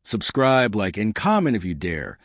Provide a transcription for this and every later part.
Subscribe, like, and comment if you dare,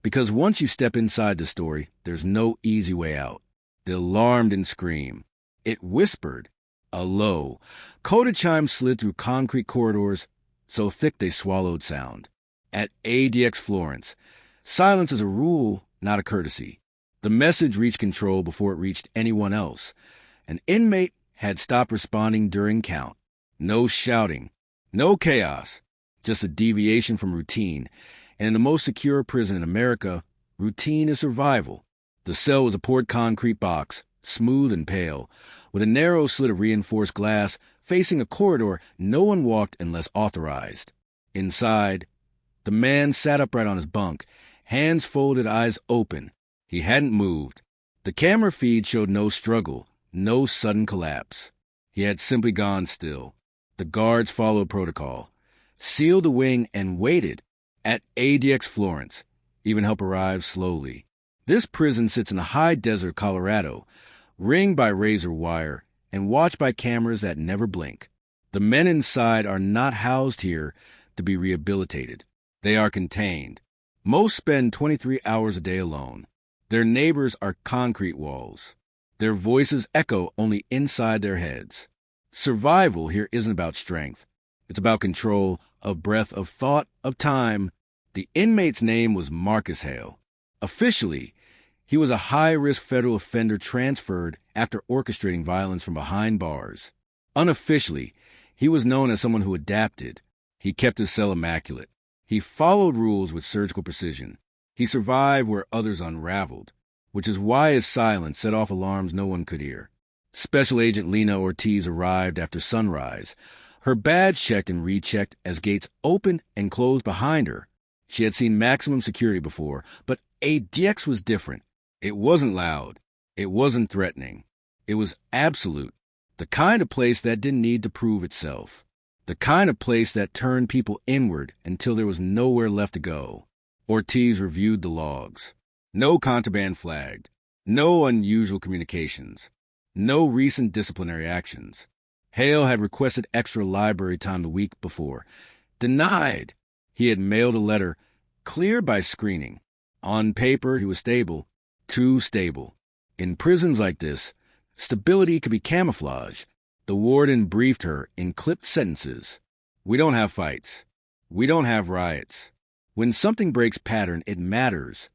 because once you step inside the story, there's no easy way out. The alarm didn't scream. It whispered. A low, coded chime slid through concrete corridors so thick they swallowed sound. At ADX Florence, silence is a rule, not a courtesy. The message reached control before it reached anyone else. An inmate had stopped responding during count. No shouting, no chaos, just a deviation from routine. And in the most secure prison in America, routine is survival. The cell was a poured concrete box, smooth and pale, with a narrow slit of reinforced glass facing a corridor no one walked unless authorized. Inside, the man sat upright on his bunk, hands folded, eyes open. He hadn't moved. The camera feed showed no struggle, no sudden collapse. He had simply gone still. The guards followed protocol, sealed the wing, and waited. At ADX Florence, even help arrived slowly. This prison sits in a high desert Colorado, ringed by razor wire and watched by cameras that never blink. The men inside are not housed here to be rehabilitated. They are contained. Most spend 23 hours a day alone. Their neighbors are concrete walls. Their voices echo only inside their heads. Survival here isn't about strength. It's about control, of breath, of thought, of time. The inmate's name was Marcus Hale. Officially, he was a high-risk federal offender transferred after orchestrating violence from behind bars. Unofficially, he was known as someone who adapted. He kept his cell immaculate. He followed rules with surgical precision. He survived where others unraveled, which is why his silence set off alarms no one could hear. Special Agent Lena Ortiz arrived after sunrise, her badge checked and rechecked as gates opened and closed behind her. She had seen maximum security before, but ADX was different. It wasn't loud. It wasn't threatening. It was absolute. The kind of place that didn't need to prove itself. The kind of place that turned people inward until there was nowhere left to go. Ortiz reviewed the logs. No contraband flagged. No unusual communications. No recent disciplinary actions. Hale had requested extra library time the week before. Denied. He had mailed a letter, cleared by screening. On paper, he was stable. Too stable. In prisons like this, stability could be camouflage. The warden briefed her in clipped sentences. We don't have fights. We don't have riots. When something breaks pattern, it matters.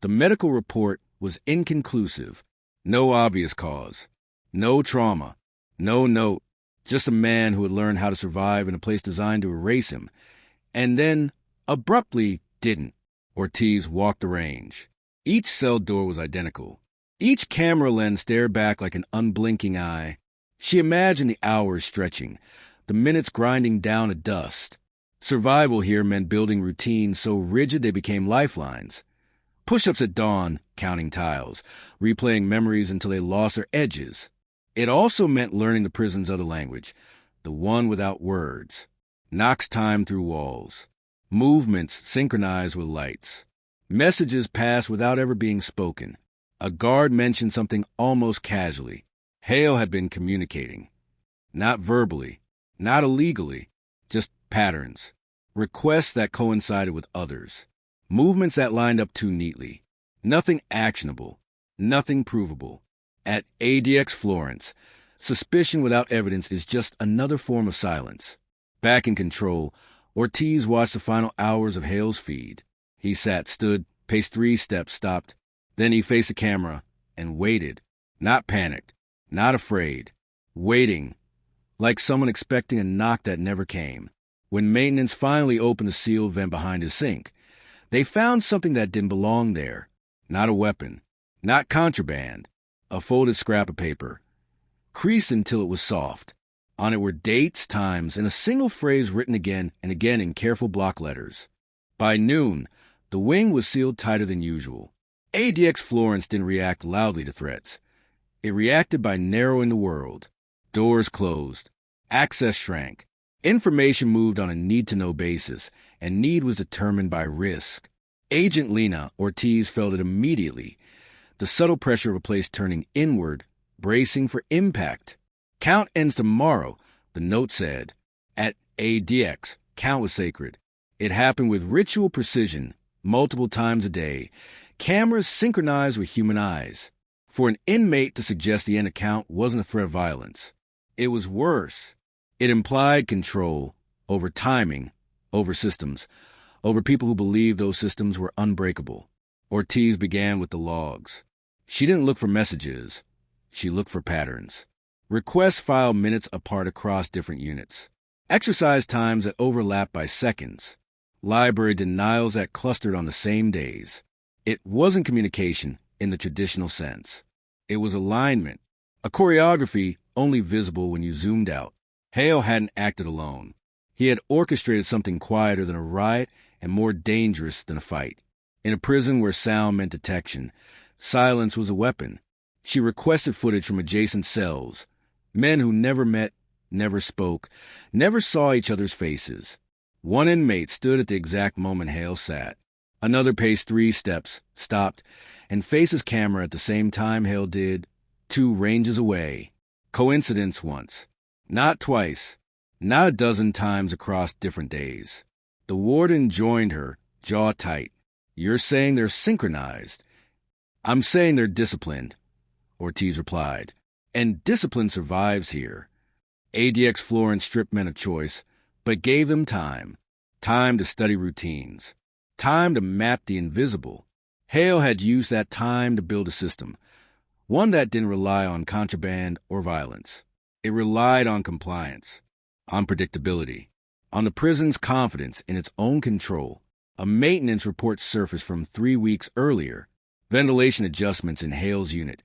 The medical report was inconclusive. No obvious cause. No trauma. No note. Just a man who had learned how to survive in a place designed to erase him. And then, abruptly, didn't. Ortiz walked the range. Each cell door was identical. Each camera lens stared back like an unblinking eye. She imagined the hours stretching, the minutes grinding down to dust. Survival here meant building routines so rigid they became lifelines. Push-ups at dawn, counting tiles, replaying memories until they lost their edges. It also meant learning the prison's other language, the one without words. Knocks time through walls. Movements synchronized with lights. Messages passed without ever being spoken. A guard mentioned something almost casually. Hale had been communicating. Not verbally, not illegally, just patterns. Requests that coincided with others. Movements that lined up too neatly. Nothing actionable. Nothing provable. At ADX Florence, suspicion without evidence is just another form of silence. Back in control, Ortiz watched the final hours of Hale's feed. He sat, stood, paced 3 steps, stopped. Then he faced the camera and waited. Not panicked, not afraid. Waiting, like someone expecting a knock that never came. When maintenance finally opened the sealed vent behind his sink, they found something that didn't belong there. Not a weapon, not contraband. A folded scrap of paper, creased until it was soft. On it were dates, times, and a single phrase written again and again in careful block letters. By noon, the wing was sealed tighter than usual. ADX Florence didn't react loudly to threats. It reacted by narrowing the world. Doors closed. Access shrank. Information moved on a need-to-know basis, and need was determined by risk. Agent Lena Ortiz felt it immediately. The subtle pressure of a place turning inward, bracing for impact. Count ends tomorrow, the note said. At ADX, count was sacred. It happened with ritual precision, multiple times a day, cameras synchronized with human eyes. For an inmate to suggest the end account wasn't a threat of violence. It was worse. It implied control over timing, over systems, over people who believed those systems were unbreakable. Ortiz began with the logs. She didn't look for messages. She looked for patterns. Requests filed minutes apart across different units. Exercise times that overlapped by seconds. Library denials that clustered on the same days. It wasn't communication in the traditional sense. It was alignment, a choreography only visible when you zoomed out. Hale hadn't acted alone. He had orchestrated something quieter than a riot and more dangerous than a fight. In a prison where sound meant detection, silence was a weapon. She requested footage from adjacent cells, men who never met, never spoke, never saw each other's faces. One inmate stood at the exact moment Hale sat. Another paced 3 steps, stopped, and faced his camera at the same time Hale did, 2 ranges away. Coincidence once. Not twice. Not a dozen times across different days. The warden joined her, jaw tight. "You're saying they're synchronized." "I'm saying they're disciplined," Ortiz replied. "And discipline survives here." ADX Florence stripped men of choice, but gave them time. Time to study routines. Time to map the invisible. Hale had used that time to build a system, one that didn't rely on contraband or violence. It relied on compliance, on predictability, on the prison's confidence in its own control. A maintenance report surfaced from 3 weeks earlier. Ventilation adjustments in Hale's unit,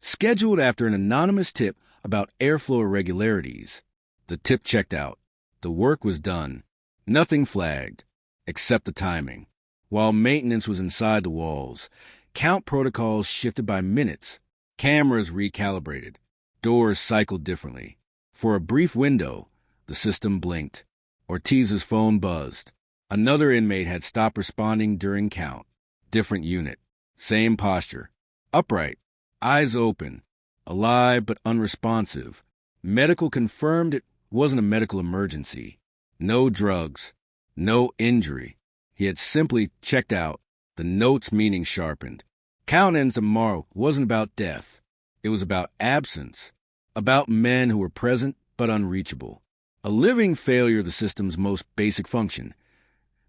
scheduled after an anonymous tip about airflow irregularities. The tip checked out. The work was done. Nothing flagged, except the timing. While maintenance was inside the walls, count protocols shifted by minutes. Cameras recalibrated. Doors cycled differently. For a brief window, the system blinked. Ortiz's phone buzzed. Another inmate had stopped responding during count. Different unit. Same posture. Upright. Eyes open. Alive but unresponsive. Medical confirmed it wasn't a medical emergency. No drugs. No injury. He had simply checked out. The note's meaning sharpened. Count ends tomorrow wasn't about death. It was about absence. About men who were present but unreachable. A living failure of the system's most basic function.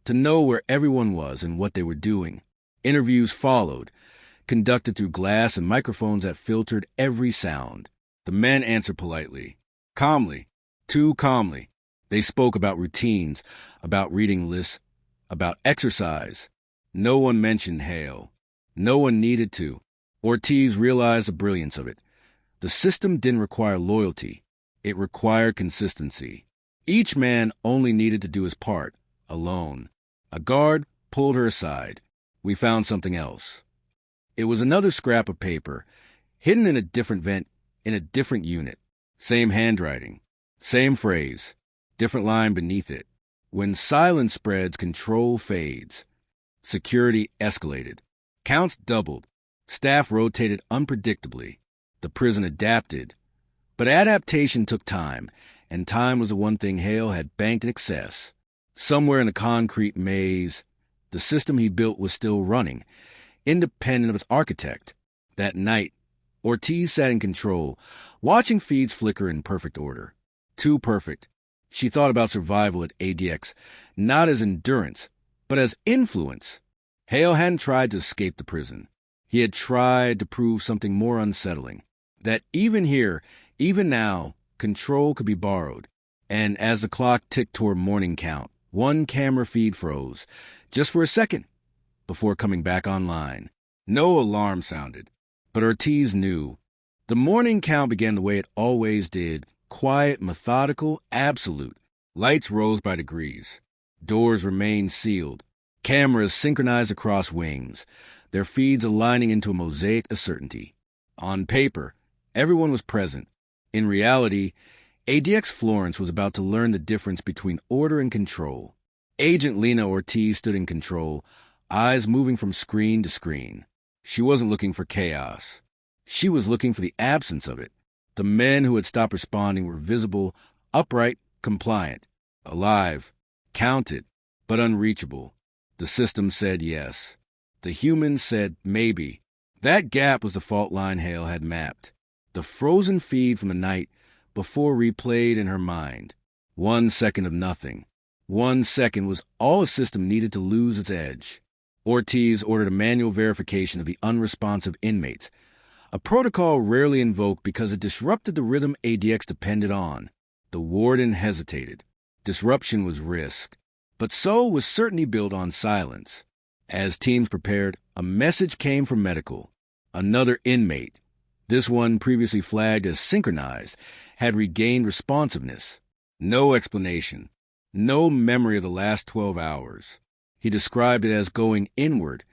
To know where everyone was and what they were doing. Interviews followed, conducted through glass and microphones that filtered every sound. The men answered politely. Calmly. Too calmly. They spoke about routines, about reading lists, about exercise. No one mentioned Hale. No one needed to. Ortiz realized the brilliance of it. The system didn't require loyalty. It required consistency. Each man only needed to do his part, alone. A guard pulled her aside. We found something else. It was another scrap of paper, hidden in a different vent, in a different unit. Same handwriting. Same phrase. Different line beneath it. When silence spreads, control fades. Security escalated. Counts doubled. Staff rotated unpredictably. The prison adapted. But adaptation took time, and time was the one thing Hale had banked in excess. Somewhere in the concrete maze, the system he built was still running, independent of its architect. That night, Ortiz sat in control, watching feeds flicker in perfect order. Too perfect. She thought about survival at ADX, not as endurance, but as influence. Hale hadn't tried to escape the prison. He had tried to prove something more unsettling, that even here, even now, control could be borrowed. And as the clock ticked toward morning count, one camera feed froze, just for a second, before coming back online. No alarm sounded, but Ortiz knew. The morning count began the way it always did, quiet, methodical, absolute. Lights rose by degrees. Doors remained sealed. Cameras synchronized across wings, their feeds aligning into a mosaic of certainty. On paper, everyone was present. In reality, ADX Florence was about to learn the difference between order and control. Agent Lena Ortiz stood in control, eyes moving from screen to screen. She wasn't looking for chaos. She was looking for the absence of it. The men who had stopped responding were visible, upright, compliant, alive, counted. but unreachable. The system said yes. The humans said maybe. That gap was the fault line Hale had mapped. The frozen feed from the night before replayed in her mind. 1 second of nothing. 1 second was all a system needed to lose its edge. Ortiz ordered a manual verification of the unresponsive inmates, a protocol rarely invoked because it disrupted the rhythm ADX depended on. The warden hesitated. Disruption was risk, but so was certainty built on silence. As teams prepared, a message came from medical. Another inmate, this one previously flagged as synchronized, had regained responsiveness. No explanation. No memory of the last 12 hours. He described it as going inward,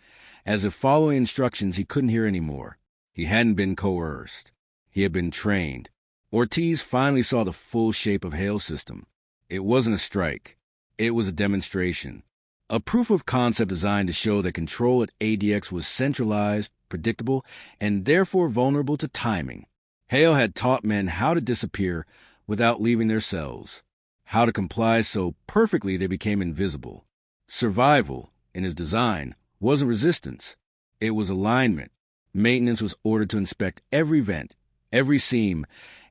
as if following instructions he couldn't hear anymore. He hadn't been coerced. He had been trained. Ortiz finally saw the full shape of Hale's system. It wasn't a strike. It was a demonstration. A proof of concept designed to show that control at ADX was centralized, predictable, and therefore vulnerable to timing. Hale had taught men how to disappear without leaving their cells, how to comply so perfectly they became invisible. Survival, in his design, wasn't resistance. It was alignment. Maintenance was ordered to inspect every vent, every seam,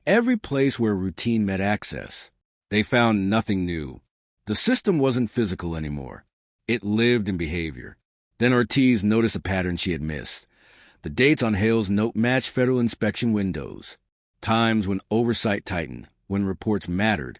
every place where routine met access. They found nothing new. The system wasn't physical anymore. It lived in behavior. Then Ortiz noticed a pattern she had missed. The dates on Hale's note matched federal inspection windows. Times when oversight tightened, when reports mattered,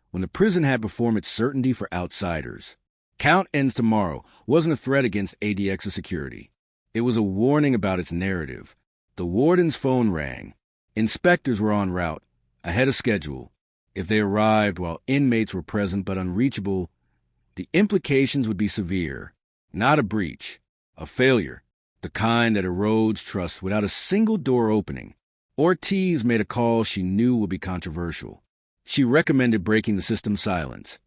when the prison had performed its certainty for outsiders. Count ends tomorrow wasn't a threat against ADX's security. It was a warning about its narrative. The warden's phone rang. Inspectors were en route, ahead of schedule. If they arrived while inmates were present but unreachable, the implications would be severe. Not a breach, a failure, the kind that erodes trust without a single door opening. Ortiz made a call she knew would be controversial. She recommended breaking the system's silence,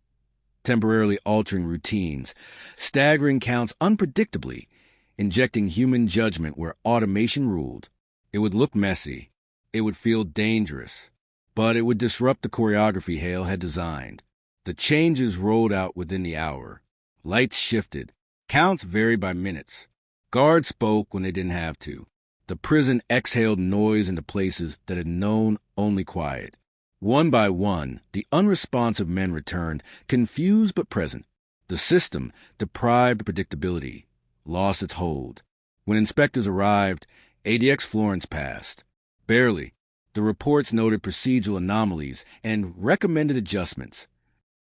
temporarily altering routines, staggering counts unpredictably, injecting human judgment where automation ruled. It would look messy. It would feel dangerous. But it would disrupt the choreography Hale had designed. The changes rolled out within the hour. Lights shifted. Counts varied by minutes. Guards spoke when they didn't have to. The prison exhaled noise into places that had known only quiet. One by one, the unresponsive men returned, confused but present. The system, deprived of predictability, lost its hold. When inspectors arrived, ADX Florence passed. Barely. The reports noted procedural anomalies and recommended adjustments.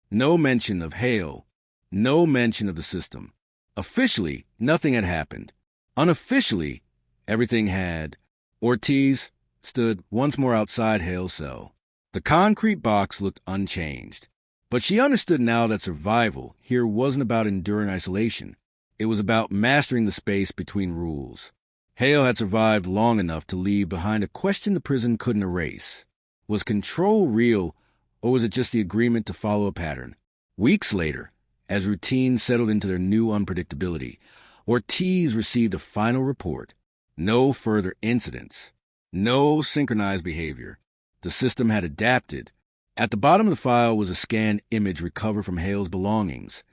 No mention of Hale. No mention of the system. Officially, nothing had happened. Unofficially, everything had. Ortiz stood once more outside Hale's cell. The concrete box looked unchanged. But she understood now that survival here wasn't about enduring isolation. It was about mastering the space between rules. Hale had survived long enough to leave behind a question the prison couldn't erase. Was control real, or was it just the agreement to follow a pattern? Weeks later, as routines settled into their new unpredictability, Ortiz received a final report. No further incidents. No synchronized behavior. The system had adapted. At the bottom of the file was a scanned image recovered from Hale's belongings.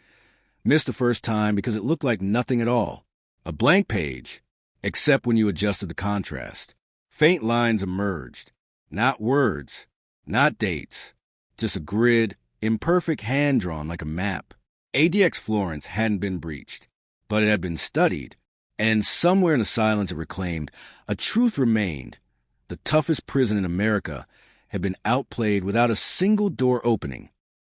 Missed the first time because it looked like nothing at all. A blank page, except when you adjusted the contrast. Faint lines emerged. Not words, not dates, just a grid, imperfect hand-drawn like a map. ADX Florence hadn't been breached, but it had been studied, and somewhere in the silence it reclaimed, a truth remained. The toughest prison in America had been outplayed without a single door opening.